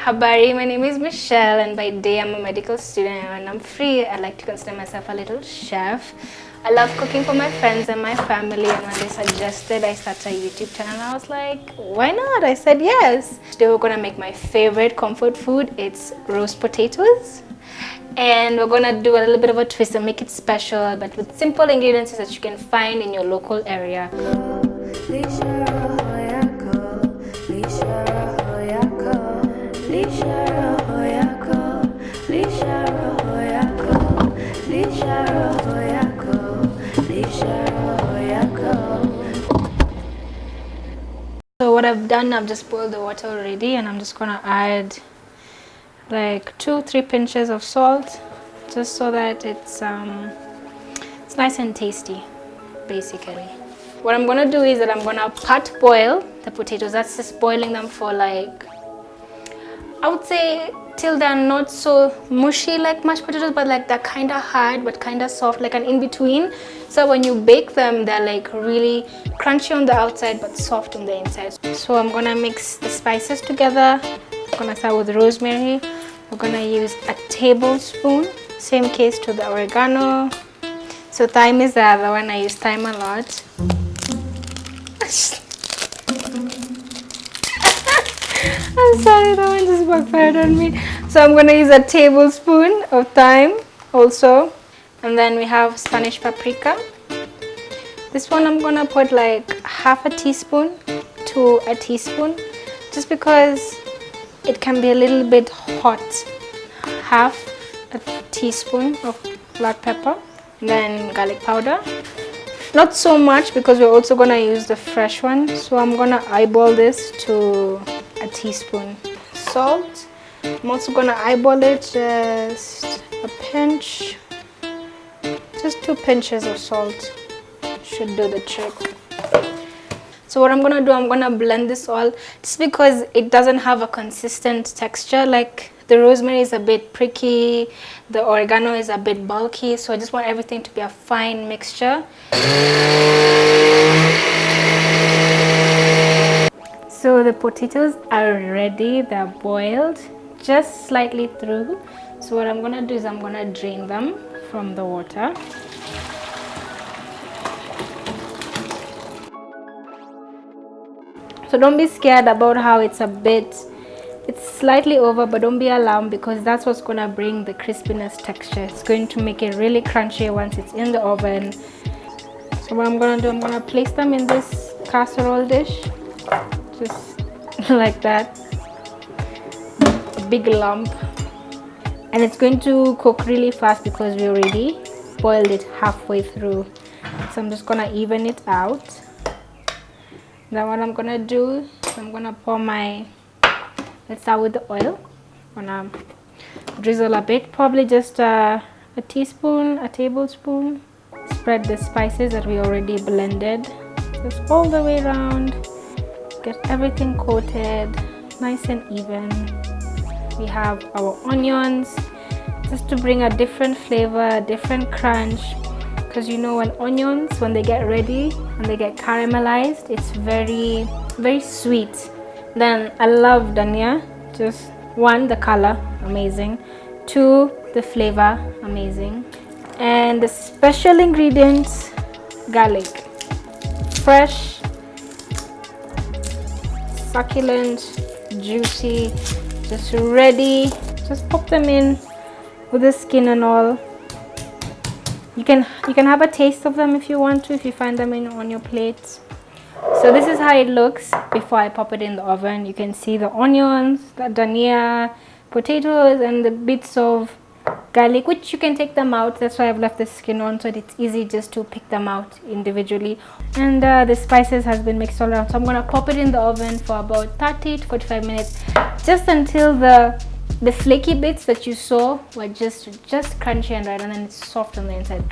Habari, my name is Michelle, and by day I'm a medical student, and when I'm free I like to consider myself a little chef. I love cooking for my friends and my family, and when they suggested I start a YouTube channel, I was like, why not? I said yes. Today we're gonna make my favorite comfort food. It's roast potatoes, and we're gonna do a little bit of a twist and make it special, but with simple ingredients that you can find in your local area. So what I've done, I've just boiled the water already, and I'm just gonna add like 2-3 pinches of salt, just so that it's nice and tasty. Basically, what I'm gonna do is that I'm gonna pot boil the potatoes. That's just boiling them for like, I would say, till they're not so mushy like mashed potatoes, but like they're kind of hard but kind of soft, like an in-between. So when you bake them, they're like really crunchy on the outside but soft on the inside. So I'm gonna mix the spices together. I'm gonna start with rosemary. We're gonna use a tablespoon, same case to the oregano. So thyme is the other one. I use thyme a lot. I'm sorry, that one just backfired on me. So I'm gonna use a tablespoon of thyme also, and then we have Spanish paprika. This one I'm gonna put like half a teaspoon to a teaspoon, just because it can be a little bit hot. Half a teaspoon of black pepper, and then garlic powder. Not so much because we're also gonna use the fresh one, so I'm gonna eyeball this to a teaspoon. Salt, I'm also gonna eyeball it, just a pinch, just 2 pinches of salt should do the trick. So what I'm gonna do, I'm gonna blend this all, just because it doesn't have a consistent texture. Like the rosemary is a bit pricky, the oregano is a bit bulky, so I just want everything to be a fine mixture. So the potatoes are ready, they're boiled just slightly through. So what I'm gonna do is I'm gonna drain them from the water. So don't be scared about how it's slightly over, but don't be alarmed, because that's what's gonna bring the crispiness texture. It's going to make it really crunchy once it's in the oven. So what I'm gonna do, I'm gonna place them in this casserole dish, just like that, a big lump, and it's going to cook really fast because we already boiled it halfway through. So I'm just gonna even it out. Then what I'm gonna do is I'm gonna pour let's start with the oil. I'm gonna drizzle a bit, probably just a teaspoon, a tablespoon. Spread the spices that we already blended just all the way around. Get everything coated nice and even. We have our onions, just to bring a different flavor, a different crunch, because you know, when onions, when they get ready and they get caramelized, it's very, very sweet. Then I love dhania. Just 1, the color, amazing. 2, the flavor, amazing. And the special ingredients, garlic, fresh, succulent, juicy, just ready. Just pop them in with the skin and all. You can have a taste of them if you want to, if you find them on your plate. So this is how it looks before I pop it in the oven. You can see the onions, the dhania, potatoes, and the bits of garlic, which you can take them out. That's why I've left the skin on, so that it's easy just to pick them out individually. And the spices has been mixed all around, so I'm gonna pop it in the oven for about 30 to 45 minutes, just until the flaky bits that you saw were just crunchy and right, and then it's soft on the inside.